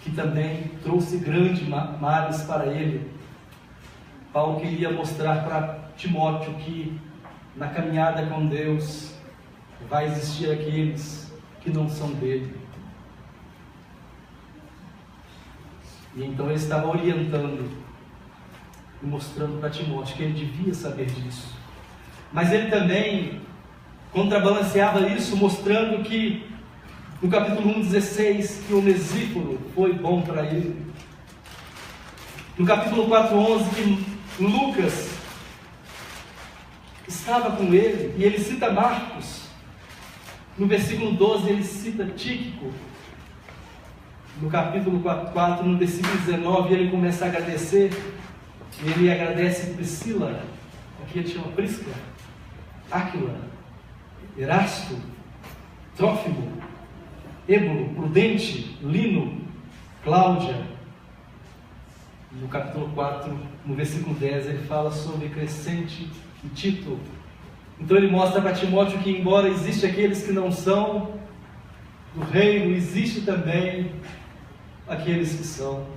que também trouxe grandes males para ele. Paulo queria mostrar para Timóteo que na caminhada com Deus vai existir aqueles que não são dele. E então ele estava orientando e mostrando para Timóteo que ele devia saber disso. Mas ele também contrabalanceava isso, mostrando que no capítulo 1:16 que Onesíforo foi bom para ele. No capítulo 4:11 que Lucas estava com ele, e ele cita Marcos. No versículo 12 ele cita Tíquico. No capítulo 4, no versículo 19, ele começa a agradecer. Ele agradece Priscila, aqui ele chama Prisca, Áquila, Erasto, Trófimo, Ébulo, Prudente, Lino, Cláudia. No capítulo 4, no versículo 10, ele fala sobre Crescente e Tito. Então ele mostra para Timóteo que, embora existam aqueles que não são do reino, existe também aqueles que são.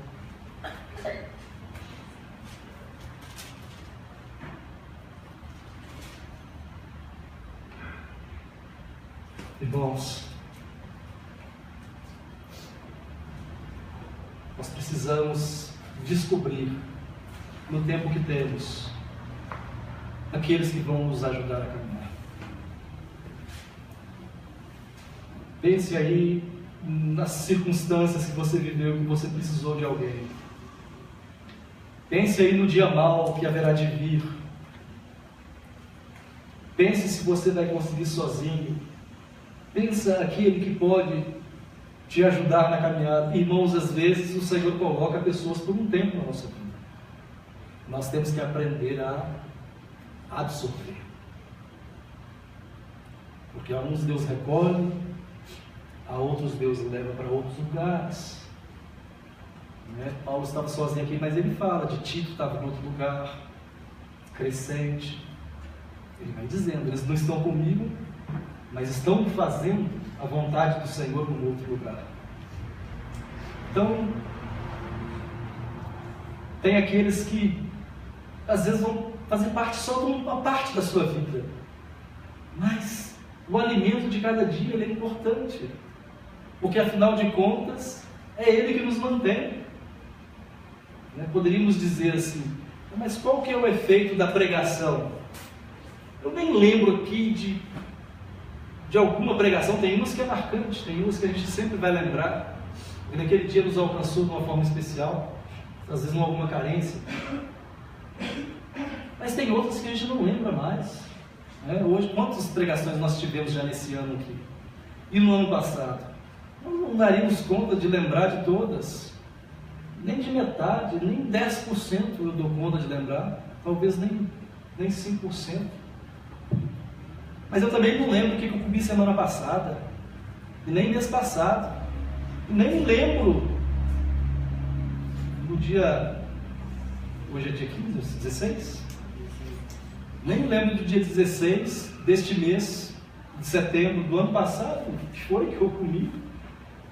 Irmãos, nós precisamos descobrir, no tempo que temos, aqueles que vão nos ajudar a caminhar. Pense aí nas circunstâncias que você viveu, que você precisou de alguém. Pense aí no dia mau que haverá de vir. Pense se você vai conseguir sozinho. Pensa aquele que pode te ajudar na caminhada. Irmãos, às vezes o Senhor coloca pessoas por um tempo na nossa vida. Nós temos que aprender a absorver. Porque a uns Deus recolhe, a outros Deus leva para outros lugares. Paulo estava sozinho aqui, mas ele fala de Tito, estava em outro lugar, Crescente. Ele vai dizendo, eles não estão comigo, mas estão fazendo a vontade do Senhor num outro lugar. Então, tem aqueles que às vezes vão fazer parte só de uma parte da sua vida, mas o alimento de cada dia ele é importante, porque afinal de contas é ele que nos mantém. Poderíamos dizer assim, mas qual que é o efeito da pregação? Eu nem lembro aqui de alguma pregação. Tem umas que é marcante, tem umas que a gente sempre vai lembrar, e naquele dia nos alcançou de uma forma especial, às vezes não alguma carência, mas tem outras que a gente não lembra mais. Hoje, quantas pregações nós tivemos já nesse ano aqui? E no ano passado? Nós não daríamos conta de lembrar de todas, nem de metade, nem 10% eu dou conta de lembrar, talvez nem 5%. Mas eu também não lembro o que eu comi semana passada, e nem mês passado, e nem lembro no dia, hoje é dia 15, 16? Nem lembro do dia 16 deste mês de setembro do ano passado, o que foi que eu comi.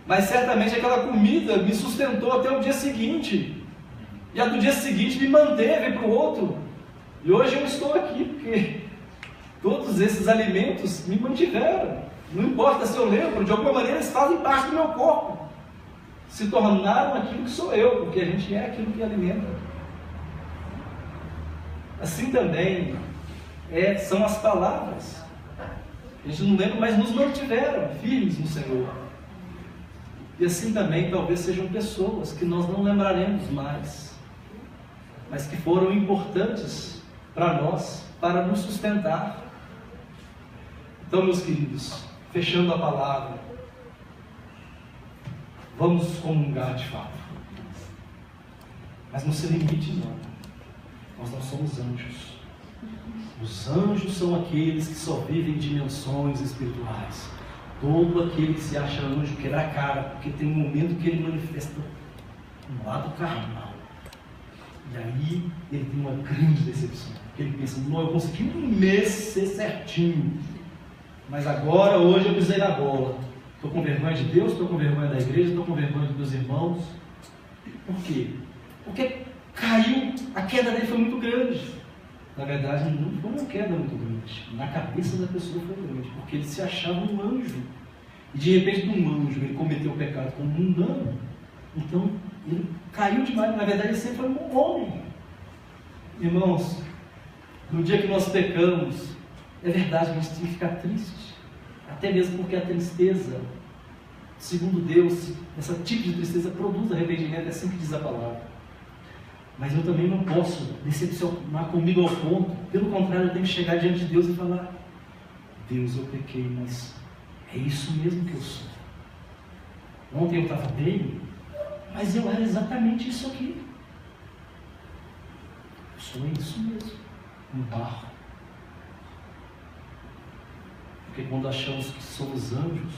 Mas certamente aquela comida me sustentou até o dia seguinte, e a do dia seguinte me manteve para o outro. E hoje eu estou aqui porque todos esses alimentos me mantiveram. Não importa se eu lembro, de alguma maneira eles fazem parte do meu corpo, se tornaram aquilo que sou eu, porque a gente é aquilo que alimenta. Assim também são as palavras. A gente não lembra, mas nos mantiveram firmes no Senhor. E assim também talvez sejam pessoas que nós não lembraremos mais, mas que foram importantes para nós, para nos sustentar. Então, meus queridos, fechando a palavra, vamos comungar de fato. Mas não se limite não. Nós não somos anjos. Os anjos são aqueles que só vivem em dimensões espirituais. Todo aquele que se acha anjo quebra a cara, porque tem um momento que ele manifesta um lado carnal. E aí ele tem uma grande decepção. Porque ele pensa, não, eu consegui um mês ser certinho, mas agora, hoje eu pisei na bola. Estou com vergonha de Deus, estou com vergonha da igreja, estou com vergonha dos meus irmãos. Por quê? Porque caiu, a queda dele foi muito grande. Na verdade, não foi uma queda muito grande. Na cabeça da pessoa foi grande, porque ele se achava um anjo. E de repente, um anjo, ele cometeu o pecado como mundano. Então, ele caiu demais. Na verdade, ele sempre foi um homem. Irmãos, no dia que nós pecamos, é verdade, a gente tem que ficar triste. Até mesmo porque a tristeza, segundo Deus, esse tipo de tristeza produz arrependimento, é assim que diz a palavra. Mas eu também não posso decepcionar comigo ao ponto. Pelo contrário, eu tenho que chegar diante de Deus e falar: Deus, eu pequei, mas é isso mesmo que eu sou. Ontem eu estava bem, mas eu era exatamente isso aqui. Eu sou isso mesmo, um barro. Porque quando achamos que somos anjos,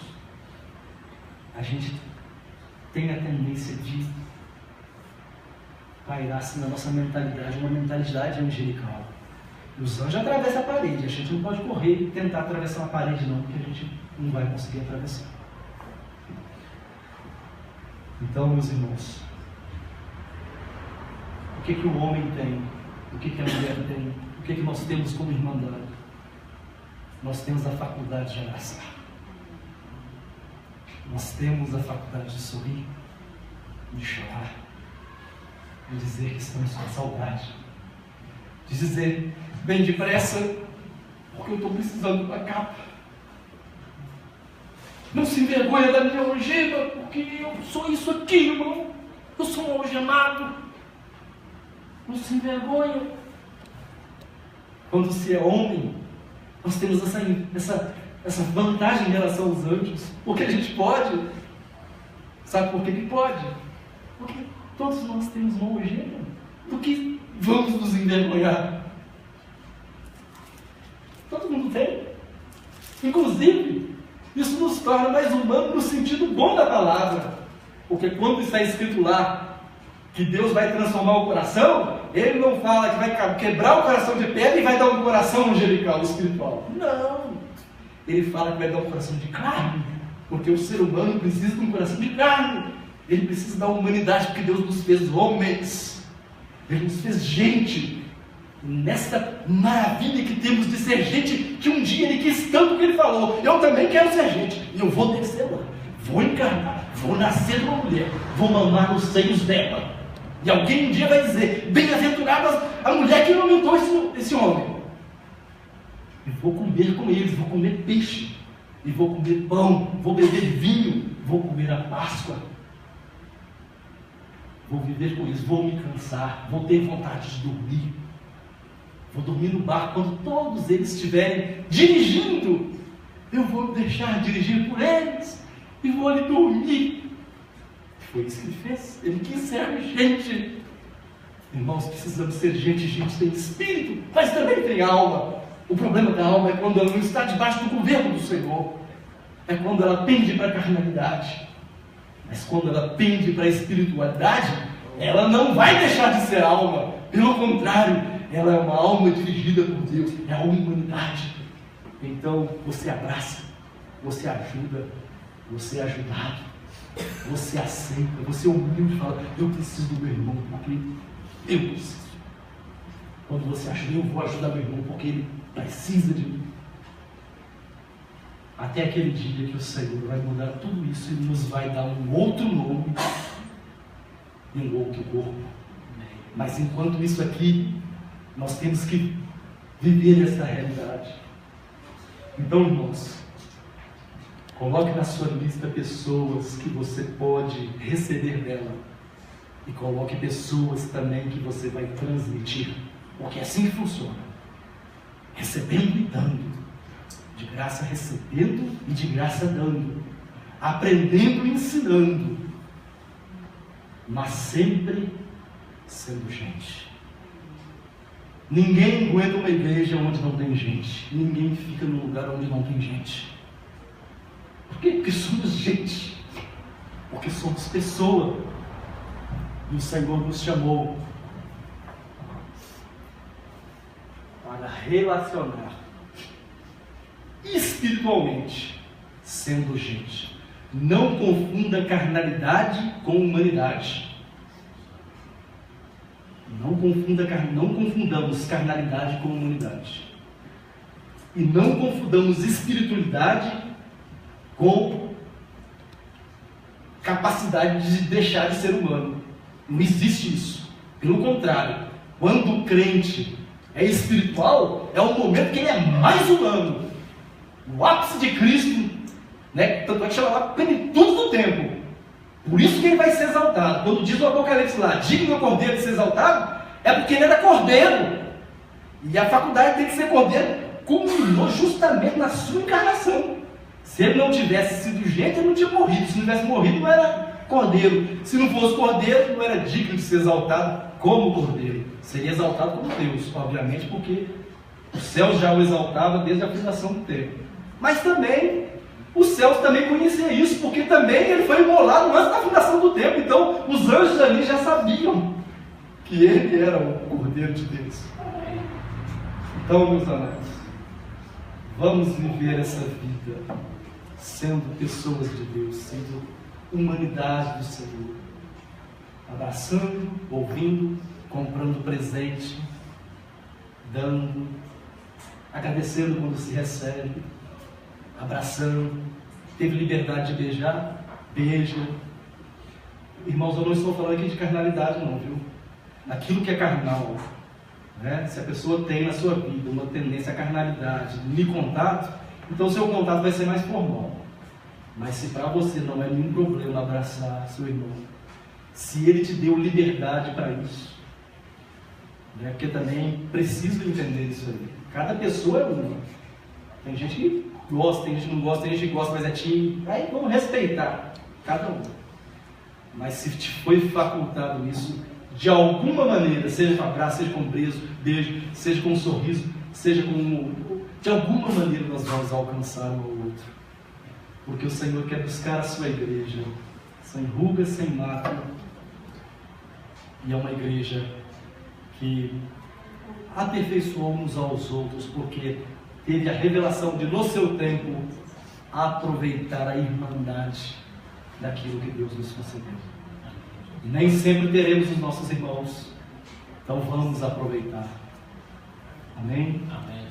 a gente tem a tendência de pairar assim na nossa mentalidade, uma mentalidade angelical. E os anjos atravessam a parede, a gente não pode correr e tentar atravessar uma parede não, porque a gente não vai conseguir atravessar. Então, meus irmãos, o que o homem tem? O que a mulher tem? O que nós temos como irmandade? Nós temos a faculdade de abraçar. Nós temos a faculdade de sorrir, de chorar, de dizer que estamos com saudade, de dizer: bem depressa, porque eu estou precisando de uma capa. Não se envergonha da minha algema, porque eu sou isso aqui, irmão. Eu sou um algemado. Não se envergonha. Quando se é homem, nós temos essa vantagem em relação aos anjos, porque a gente pode. Sabe por que pode? Porque todos nós temos uma algema. Do que vamos nos envergonhar? Todo mundo tem. Inclusive, isso nos torna mais humanos no sentido bom da palavra. Porque quando está escrito lá que Deus vai transformar o coração, Ele não fala que vai quebrar o coração de pedra e vai dar um coração angelical, espiritual. Não. Ele fala que vai dar um coração de carne. Porque o ser humano precisa de um coração de carne. Ele precisa da humanidade, porque Deus nos fez homens. Ele nos fez gente. Nessa maravilha que temos de ser gente, que um dia Ele quis tanto que Ele falou: eu também quero ser gente, e eu vou descer lá, vou encarnar, vou nascer de uma mulher, vou mamar nos seios dela. E alguém um dia vai dizer: bem-aventurada a mulher que alimentou esse homem. E vou comer com eles, vou comer peixe, e vou comer pão, vou beber vinho, vou comer a Páscoa. Vou viver com eles, vou me cansar, vou ter vontade de dormir. Vou dormir no barco quando todos eles estiverem dirigindo. Eu vou deixar dirigir por eles e vou ali dormir. Foi isso que Ele fez. Ele quis ser gente. Irmãos, precisamos ser gente. Gente tem espírito, mas também tem alma. O problema da alma é quando ela não está debaixo do governo do Senhor. É quando ela pende para a carnalidade. Mas quando ela pende para a espiritualidade, ela não vai deixar de ser alma. Pelo contrário, ela é uma alma dirigida por Deus, é a humanidade. Então você abraça, você ajuda, você é ajudado, você aceita, você é humilde e fala: eu preciso do meu irmão, porque eu preciso. Quando você ajuda: eu vou ajudar meu irmão, porque ele precisa de mim. Até aquele dia que o Senhor vai mudar tudo isso e nos vai dar um outro nome e um outro corpo. Mas enquanto isso aqui, nós temos que viver essa realidade. Então, irmãos, coloque na sua lista pessoas que você pode receber dela. E coloque pessoas também que você vai transmitir. Porque é assim que funciona. Recebendo e dando. De graça recebendo e de graça dando. Aprendendo e ensinando. Mas sempre sendo gente. Ninguém aguenta uma igreja onde não tem gente. Ninguém fica num lugar onde não tem gente. Por quê? Porque somos gente. Porque somos pessoa. E o Senhor nos chamou para relacionar espiritualmente, sendo gente. Não confunda carnalidade com humanidade. Não confundamos carnalidade com humanidade. E não confundamos espiritualidade com capacidade de deixar de ser humano. Não existe isso. Pelo contrário, quando o crente é espiritual, é o momento que ele é mais humano. O ápice de Cristo, né? Tanto é que chama lá plenitude do tempo. Por isso que ele vai ser exaltado. Quando diz o Apocalipse lá, digno do Cordeiro de ser exaltado, é porque ele era Cordeiro. E a faculdade tem que ser Cordeiro culminou justamente na sua encarnação. Se ele não tivesse sido gente, ele não tinha morrido. Se não tivesse morrido, não era Cordeiro. Se não fosse Cordeiro, não era digno de ser exaltado como Cordeiro. Seria exaltado como Deus, obviamente, porque o céu já o exaltava desde a fundação do tempo. Mas também, os céus também conheciam isso, porque também ele foi imolado antes da fundação do tempo. Então, os anjos ali já sabiam que ele era o Cordeiro de Deus. Então, meus amados, vamos viver essa vida sendo pessoas de Deus, sendo humanidade do Senhor, abraçando, ouvindo, comprando presente, dando, agradecendo quando se recebe, abraçando. Teve liberdade de beijar? Beija. Irmãos, eu não estou falando aqui de carnalidade não, viu? Aquilo que é carnal, né? Se a pessoa tem na sua vida uma tendência à carnalidade, de contato, então o seu contato vai ser mais formal. Mas se para você não é nenhum problema abraçar seu irmão, se ele te deu liberdade para isso, né? Porque também preciso entender isso aí. Cada pessoa é uma. Tem gente que gosta, tem gente que não gosta, tem gente que gosta, mas é tímido. Aí vamos respeitar cada um. Mas se te foi facultado isso, de alguma maneira, seja com abraço, seja com beijo, seja com um sorriso, seja com... De alguma maneira nós vamos alcançar um ao outro. Porque o Senhor quer buscar a sua igreja, sem ruga, sem mácula. E é uma igreja que aperfeiçoou uns aos outros, porque teve a revelação de, no seu tempo, aproveitar a irmandade daquilo que Deus nos concedeu. E nem sempre teremos os nossos irmãos, então vamos aproveitar. Amém? Amém.